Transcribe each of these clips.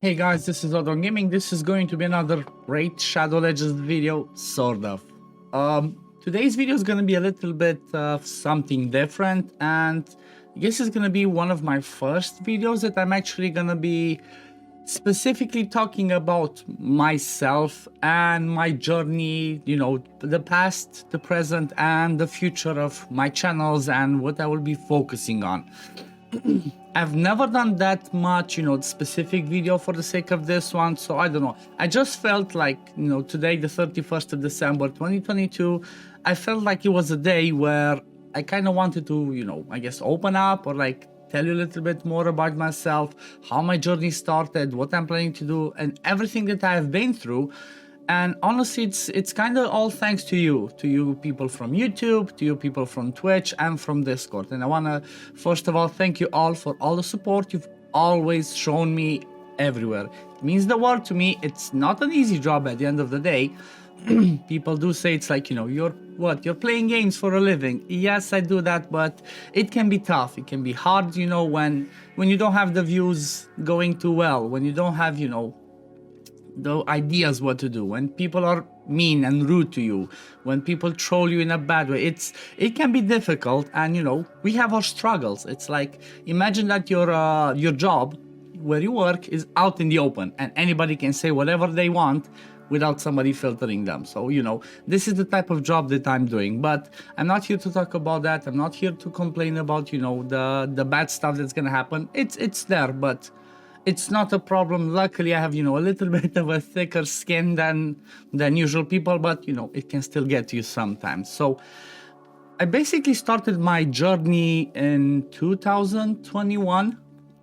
Hey guys, this is OddOneGaming. This is going to be another Raid Shadow Legends video, sort of. Today's video is going to be a little bit of something different, and I guess it's going to be one of my first videos that I'm actually going to be specifically talking about myself and my journey, the past, the present, and the future of my channels and what I will be focusing on. I've never done that much, specific video for the sake of this one, so I don't know. I just felt like, today, the 31st of December 2022, I felt like it was a day where I kind of wanted to, I guess open up or like tell you a little bit more about myself, how my journey started, what I'm planning to do, and everything that I have been through. And honestly, it's kind of all thanks to you people from YouTube, to you people from Twitch, and from Discord. And I want to, first of all, thank you all for all the support you've always shown me everywhere. It means the world to me. It's not an easy job at the end of the day. People do say it's like, you're playing games for a living. Yes, I do that, but it can be tough. It can be hard, when you don't have the views going too well, when you don't have, the ideas what to do, when people are mean and rude to you, when people troll you in a bad way. It can be difficult, and we have our struggles. It's like, imagine that your job where you work is out in the open and anybody can say whatever they want without somebody filtering them. So this is the type of job that I'm doing, but I'm not here to talk about that. I'm not here to complain about the bad stuff that's gonna happen. It's there, but it's not a problem. Luckily, I have, a little bit of a thicker skin than usual people, but, it can still get to you sometimes. So I basically started my journey in 2021.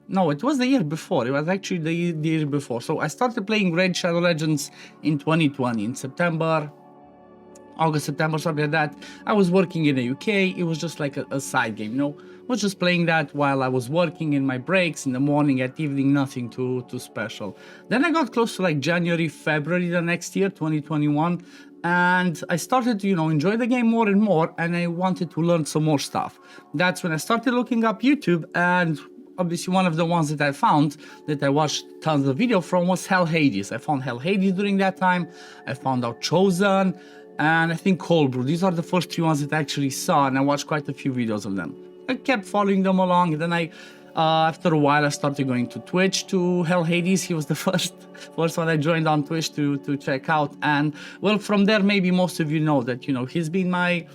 No, it was the year before. It was actually the year before. So I started playing Raid Shadow Legends in 2020, in August, September, something like that. I was working in the UK. It was just like a side game, I was just playing that while I was working in my breaks, in the morning, at evening, nothing too special. Then I got close to like January, February the next year, 2021, and I started to, enjoy the game more and more, and I wanted to learn some more stuff. That's when I started looking up YouTube, and obviously one of the ones that I found, that I watched tons of video from, was Hell Hades. I found Hell Hades during that time. I found out Chosen, and I think Cold Brew. These are the first three ones that I actually saw, and I watched quite a few videos of them. I kept following them along, and then after a while, I started going to Twitch to Hell Hades. He was the first one I joined on Twitch to check out, and well, from there, maybe most of you know that he's been my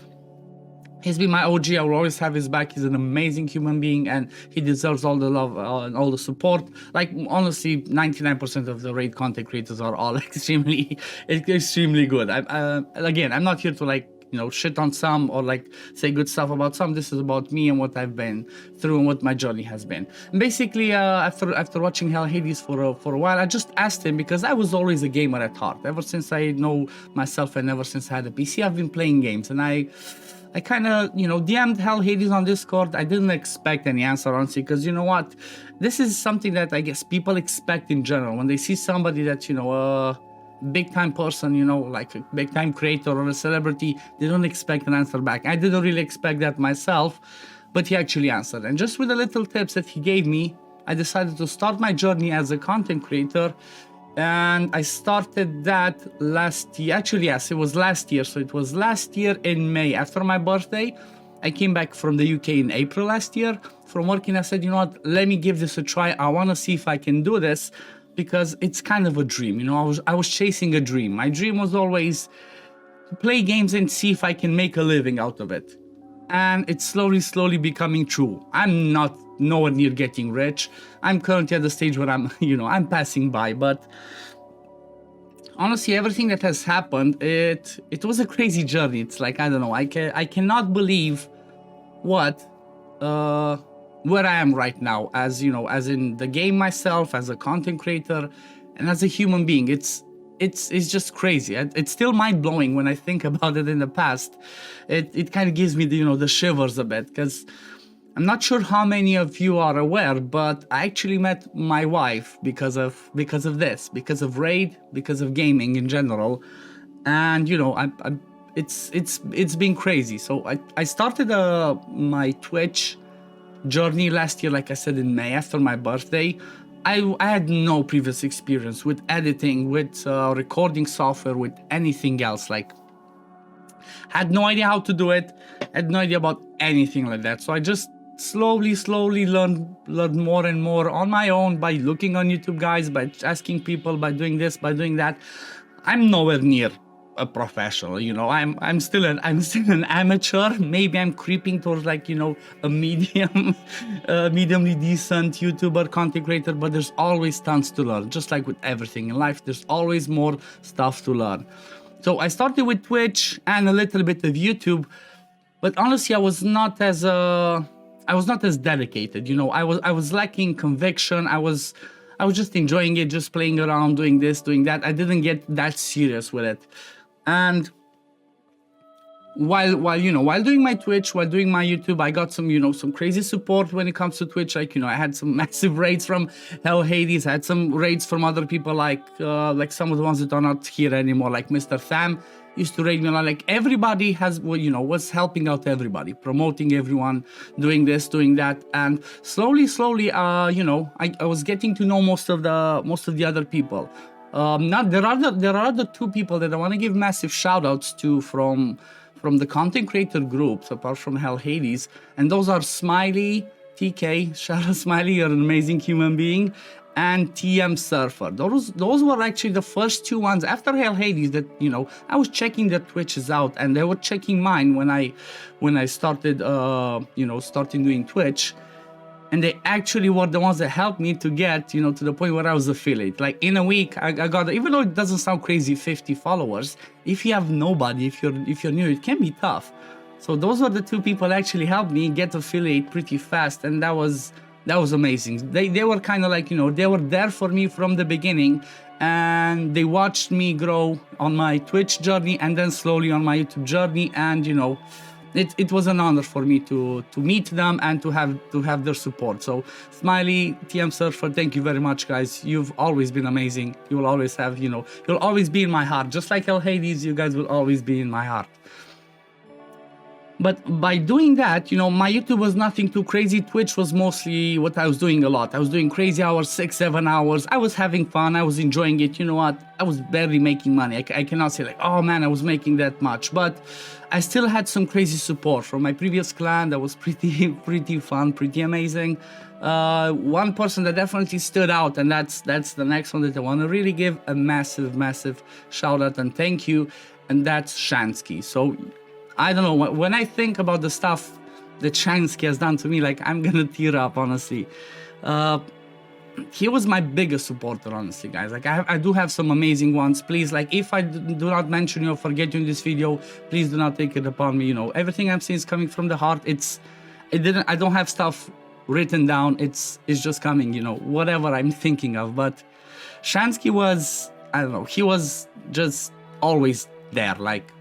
OG. I will always have his back. He's an amazing human being, and he deserves all the love and all the support. Like, honestly, 99% of the raid content creators are all extremely good. Again, I'm not here to shit on some or say good stuff about some. This is about me and what I've been through and what my journey has been. And basically, after watching Hell Hades for a while, I just asked him, because I was always a gamer at heart. Ever since I know myself and ever since I had a PC, I've been playing games, and I kind of, DM'd Hell Hades on Discord. I didn't expect any answer, honestly, because you know what? This is something that I guess people expect in general. When they see somebody that's, a big-time person, like a big-time creator or a celebrity, they don't expect an answer back. I didn't really expect that myself, but he actually answered. And just with the little tips that he gave me, I decided to start my journey as a content creator. And I started that last year. Actually, yes, it was last year. So it was last year in May, after my birthday. I came back from the UK in April last year from working. I said, let me give this a try. I want to see if I can do this, because it's kind of a dream. I was chasing a dream. My dream was always to play games and see if I can make a living out of it. And it's slowly becoming true. I'm not nowhere near getting rich. I'm currently at the stage where I'm, I'm passing by. But honestly, everything that has happened, it was a crazy journey. It's like, I don't know, I cannot believe where I am right now, as as in the game myself, as a content creator, and as a human being. It's just crazy. It's still mind-blowing when I think about it in the past. It kind of gives me the shivers a bit, because I'm not sure how many of you are aware, but I actually met my wife because of this, because of Raid, because of gaming in general. And it's been crazy. So I started my Twitch journey last year, like I said, in May, after my birthday. I had no previous experience with editing, with recording software, with anything else. Like, had no idea how to do it, had no idea about anything like that. So I just slowly learned more and more on my own by looking on YouTube, guys, by asking people, by doing this, by doing that. I'm nowhere near a professional, you know. I'm still an amateur. Maybe I'm creeping towards, like, you know, a mediumly decent YouTuber, content creator, but there's always tons to learn. Just like with everything in life, there's always more stuff to learn. So I started with Twitch and a little bit of YouTube, but honestly, I was not as dedicated. You know, I was lacking conviction. I was just enjoying it, just playing around, doing this, doing that. I didn't get that serious with it. And while doing my Twitch, while doing my YouTube, I got some crazy support when it comes to Twitch. Like, I had some massive raids from Hell Hades. I had some raids from other people, like some of the ones that are not here anymore, like Mr. Tham used to raid me a lot. Like, everybody was helping out everybody, promoting everyone, doing this, doing that. And slowly, I was getting to know most of the other people. There are other two people that I want to give massive shout outs to from the content creator groups, apart from Hell Hades, and those are Smiley, TK, shout out Smiley, you're an amazing human being, and TM Surfer. Those were actually the first two ones after Hell Hades that, I was checking their Twitches out, and they were checking mine when I started starting doing Twitch. And they actually were the ones that helped me to get, to the point where I was affiliate. Like, in a week, I got, even though it doesn't sound crazy, 50 followers. If you have nobody, if you're new, it can be tough. So those were the two people that actually helped me get affiliate pretty fast, and that was amazing. They were kind of like, they were there for me from the beginning, and they watched me grow on my Twitch journey and then slowly on my YouTube journey, and it was an honor for me to meet them and to have their support. So Smiley, TM Surfer, thank you very much, guys. You've always been amazing. You will always have, you'll always be in my heart. Just like El Hades, you guys will always be in my heart. But by doing that, my YouTube was nothing too crazy. Twitch was mostly what I was doing a lot. I was doing crazy hours, 6-7 hours. I was having fun. I was enjoying it. You know what? I was barely making money. I cannot say like, oh man, I was making that much. But I still had some crazy support from my previous clan. That was pretty fun, pretty amazing. One person that definitely stood out, and that's the next one that I want to really give a massive shout out and thank you, and that's Shansky. So I don't know, when I think about the stuff that Shansky has done to me, like, I'm gonna tear up, honestly. He was my biggest supporter, honestly, guys. Like, I do have some amazing ones. Please, like, if I do not mention you or forget you in this video, please do not take it upon me. Everything I'm saying is coming from the heart. I don't have stuff written down. It's just coming, whatever I'm thinking of. But Shansky was, I don't know, he was just always there, like,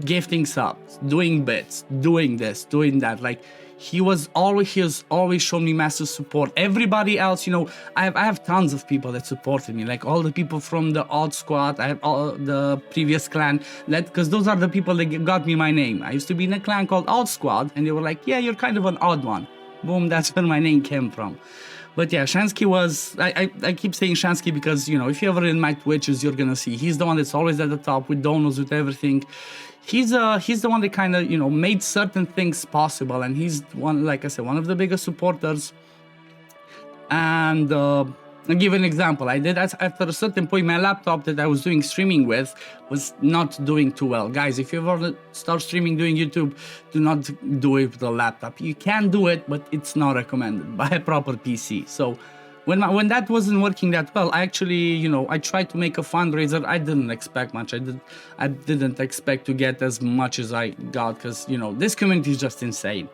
gifting subs, doing bits, doing this, doing that. Like, he has always shown me massive support. Everybody else, I have tons of people that supported me, like all the people from the Odd Squad. I have all the previous clan, because those are the people that got me my name. I used to be in a clan called Odd Squad, and they were like, yeah, you're kind of an odd one. Boom, that's where my name came from. But yeah, Shansky was, I keep saying Shansky because, if you ever in my Twitches, you're gonna see he's the one that's always at the top with donos, with everything. He's the one that kind of, made certain things possible, and he's one, like I said, one of the biggest supporters. And I'll give an example. I did, after a certain point, my laptop that I was doing streaming with was not doing too well. Guys, if you ever start streaming doing YouTube, do not do it with a laptop. You can do it, but it's not recommended. Buy a proper PC. So when that wasn't working that well, I actually, I tried to make a fundraiser. I didn't expect much. I didn't expect to get as much as I got, because, this community is just insane.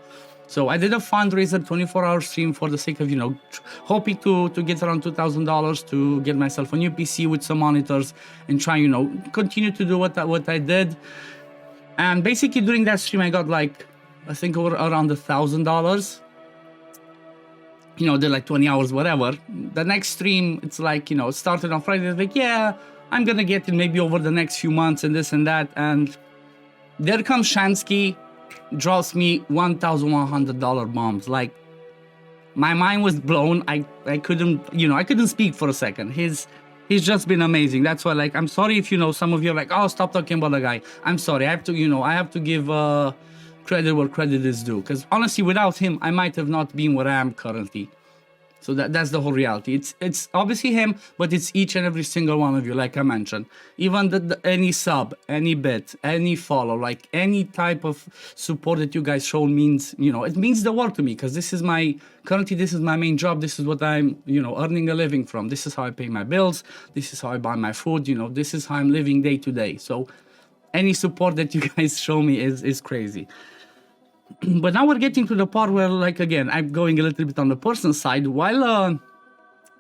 So I did a fundraiser, 24-hour stream, for the sake of, hoping to get around $2,000 to get myself a new PC with some monitors and try, continue to do what I did. And basically during that stream, I got like, I think around $1,000. Did like 20 hours, whatever. The next stream, it's like, it started on Friday. It's like, yeah, I'm gonna get it maybe over the next few months and this and that. And there comes Shansky, drops me $1,100 bombs. Like, my mind was blown. I couldn't, I couldn't speak for a second. He's just been amazing. That's why, like, I'm sorry if, some of you are like, oh, stop talking about the guy. I'm sorry. I have to give credit where credit is due. Because honestly, without him, I might have not been where I am currently. So that's the whole reality. It's obviously him, but it's each and every single one of you, like I mentioned. Even any sub, any bit, any follow, like any type of support that you guys show means, it means the world to me, because this is my main job. This is what I'm, earning a living from. This is how I pay my bills. This is how I buy my food. This is how I'm living day to day. So any support that you guys show me is crazy. But now we're getting to the part where, like, again, I'm going a little bit on the personal side. While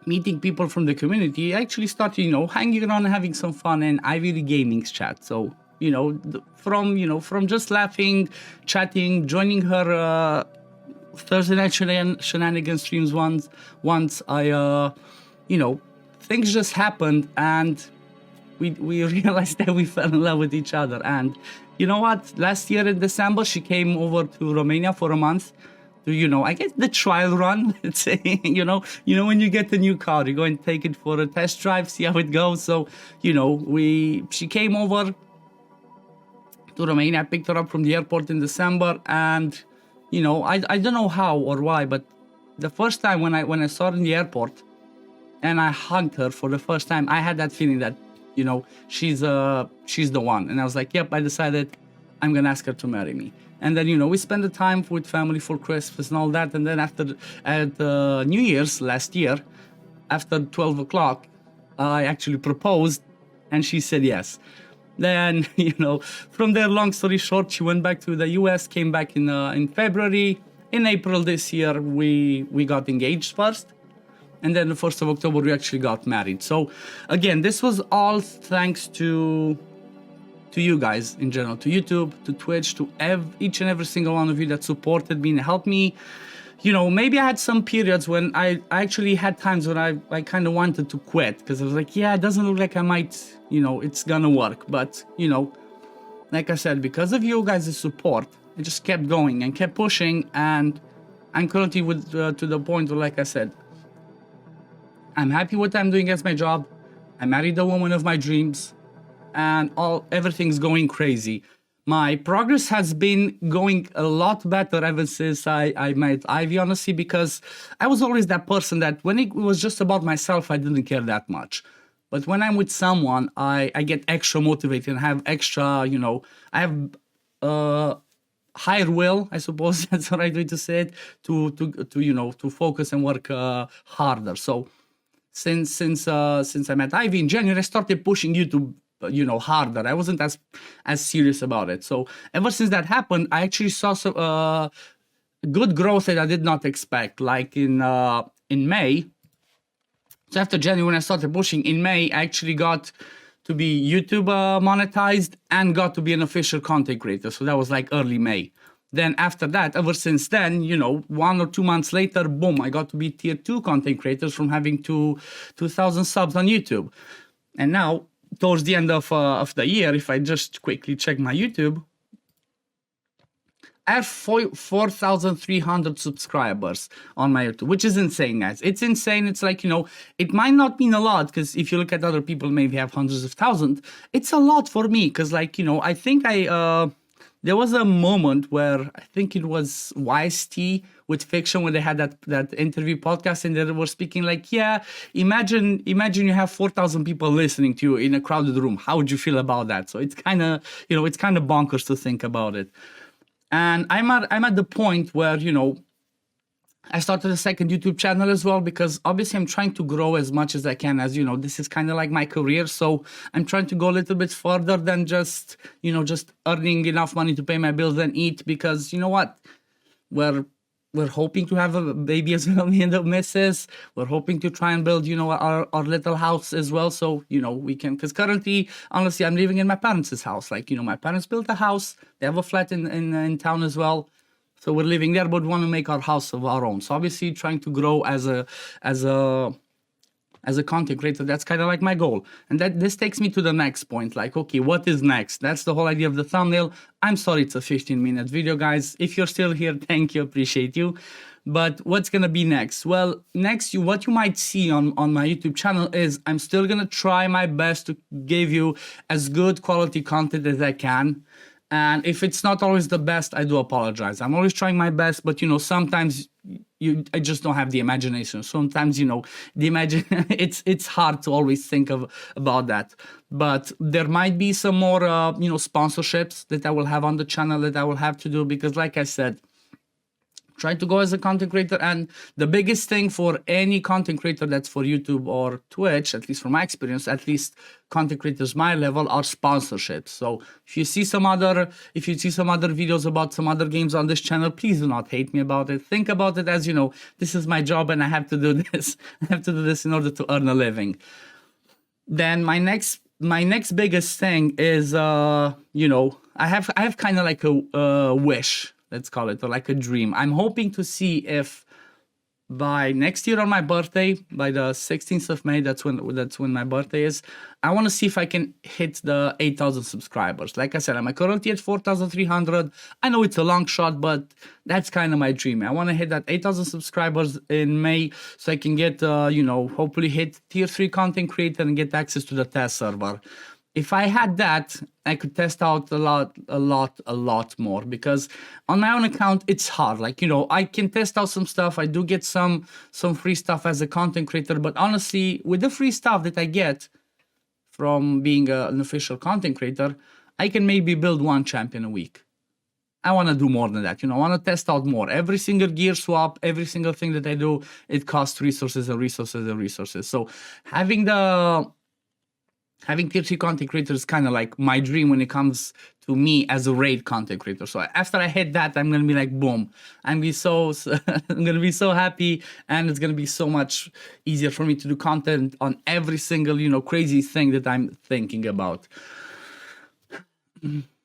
meeting people from the community, I actually started, hanging around and having some fun in OddOneGaming's chat. So, from just laughing, chatting, joining her Thursday night shenanigans streams once I, things just happened, and we realized that we fell in love with each other. And you know what? Last year in December, she came over to Romania for a month to, I guess, the trial run. Let's say, when you get a new car, you go and take it for a test drive, see how it goes. So, she came over to Romania. I picked her up from the airport in December, and, I don't know how or why, but the first time when I saw her in the airport and I hugged her for the first time, I had that feeling that, she's the one. And I was like, yep, I decided I'm gonna ask her to marry me. And then, we spent the time with family for Christmas and all that. And then at New Year's last year, after 12 o'clock, I actually proposed, and she said yes. Then, from there, long story short, she went back to the US, came back in February. In April this year, we got engaged first. And then the 1st of October, we actually got married. So, again, this was all thanks to you guys in general, to YouTube, to Twitch, to each and every single one of you that supported me and helped me. Maybe I had some periods when I actually had times when I kind of wanted to quit, because I was like, yeah, it doesn't look like I might, it's gonna work. But, like I said, because of you guys' support, I just kept going and kept pushing. And I'm currently to the point where, like I said, I'm happy with what I'm doing as my job. I married the woman of my dreams, and everything's going crazy. My progress has been going a lot better ever since I met Ivy, honestly, because I was always that person that when it was just about myself, I didn't care that much. But when I'm with someone, I get extra motivated and have extra, I have higher will, I suppose that's the right way to say it, to focus and work harder. So since I met Ivy in January, I started pushing YouTube, harder. I wasn't as serious about it. So ever since that happened, I actually saw some good growth that I did not expect. Like in May. So after January, when I started pushing, in May, I actually got to be YouTube monetized and got to be an official content creator. So that was like early May. Then after that, ever since then, 1 or 2 months later, boom, I got to be tier 2 content creators from having 2,000 subs on YouTube. And now, towards the end of the year, if I just quickly check my YouTube, I have 4,300 subscribers on my YouTube, which is insane, guys. It's insane. It's like, it might not mean a lot, because if you look at other people, maybe have hundreds of thousands. It's a lot for me, because, like, I think there was a moment where I think it was YST with Fiction, when they had that interview podcast, and they were speaking like, yeah, imagine you have 4,000 people listening to you in a crowded room. How would you feel about that? So it's kind of, it's kind of bonkers to think about it. And I'm at the point where, I started a second YouTube channel as well, because obviously I'm trying to grow as much as I can, as this is kind of like my career. So I'm trying to go a little bit further than just earning enough money to pay my bills and eat, because what? We're hoping to have a baby as well, me and the missus. We're hoping to try and build, our little house as well. So, we can, because currently, honestly, I'm living in my parents' house. Like, my parents built a house. They have a flat in town as well. So we're living there, but we want to make our house of our own. So obviously trying to grow as a content creator, that's kind of like my goal. And this takes me to the next point. Like, okay, what is next? That's the whole idea of the thumbnail. I'm sorry it's a 15-minute video, guys. If you're still here, thank you, appreciate you. But what's gonna be next? Well, next, what you might see on my YouTube channel is I'm still gonna try my best to give you as good quality content as I can. And if it's not always the best, I do apologize. I'm always trying my best, but sometimes I just don't have the imagination. Sometimes it's hard to always think about that. But there might be some more sponsorships that I will have on the channel that I will have to do, because like I said, try to go as a content creator, and the biggest thing for any content creator that's for YouTube or Twitch, at least from my experience, at least content creators my level, are sponsorships. So if you see some other videos about some other games on this channel, please do not hate me about it. Think about it as, this is my job and I have to do this. I have to do this in order to earn a living. Then my next biggest thing is I have kind of like a wish, let's call it, or like a dream. I'm hoping to see if by next year on my birthday, by the 16th of May, that's when my birthday is, I want to see if I can hit the 8,000 subscribers. Like I said, I'm currently at 4,300. I know it's a long shot, but that's kind of my dream. I want to hit that 8,000 subscribers in May so I can get, hopefully hit tier 3 content creator and get access to the test server. If I had that, I could test out a lot more, because on my own account, it's hard. Like, I can test out some stuff. I do get some free stuff as a content creator, but honestly, with the free stuff that I get from being an official content creator, I can maybe build one champion a week. I want to do more than that. I want to test out more. Every single gear swap, every single thing that I do, it costs resources and resources and resources. So having tier 3 content creator is kind of like my dream when it comes to me as a raid content creator. So after I hit that, I'm gonna be like, boom! I'm gonna be so happy, and it's gonna be so much easier for me to do content on every single crazy thing that I'm thinking about.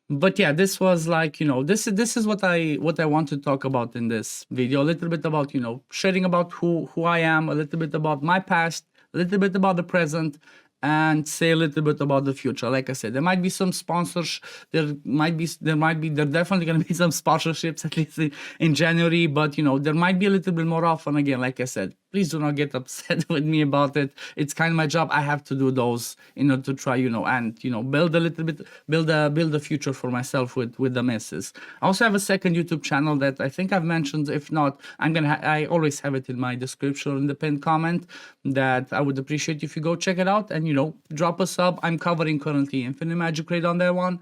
But yeah, this was like, this is what I want to talk about in this video. A little bit about sharing about who I am, a little bit about my past, a little bit about the present, and say a little bit about the future. Like I said, there might be some sponsors. There definitely going to be some sponsorships, at least in January. But there might be a little bit more often. Again, like I said, please do not get upset with me about it. It's kind of my job. I have to do those in order to try, and build a little bit, build a future for myself with the misses. I also have a second YouTube channel that I think I've mentioned. If not, I always have it in my description in the pinned comment. That I would appreciate if you go check it out and drop a sub. I'm covering currently Infinite Magic Raid on that one.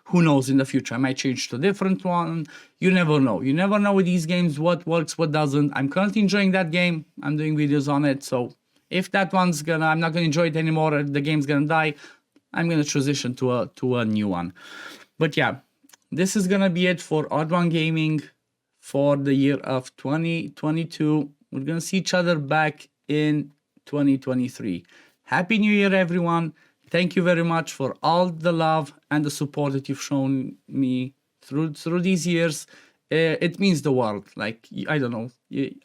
Who knows, in the future I might change to a different one. You never know. You never know with these games what works, what doesn't. I'm currently enjoying that game. I'm doing videos on it. So if that one's I'm not gonna enjoy it anymore, the game's gonna die, I'm gonna transition to a new one. But yeah, this is gonna be it for OddOneGaming for the year of 2022. We're gonna see each other back in 2023. Happy New Year, everyone. Thank you very much for all the love and the support that you've shown me through these years. It means the world. Like, I don't know,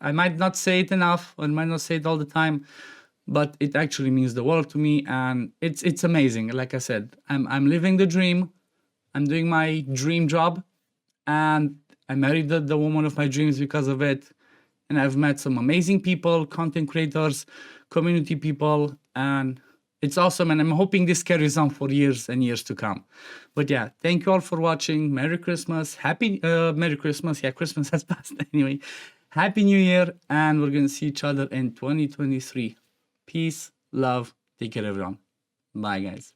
I might not say it enough, I might not say it all the time, but it actually means the world to me, and it's amazing. Like I said, I'm living the dream. I'm doing my dream job, and I married the woman of my dreams because of it. And I've met some amazing people, content creators, community people, and it's awesome. And I'm hoping this carries on for years and years to come. But yeah, thank you all for watching. Merry Christmas. Merry Christmas. Yeah, Christmas has passed anyway. Happy New Year. And we're going to see each other in 2023. Peace, love. Take care, everyone. Bye, guys.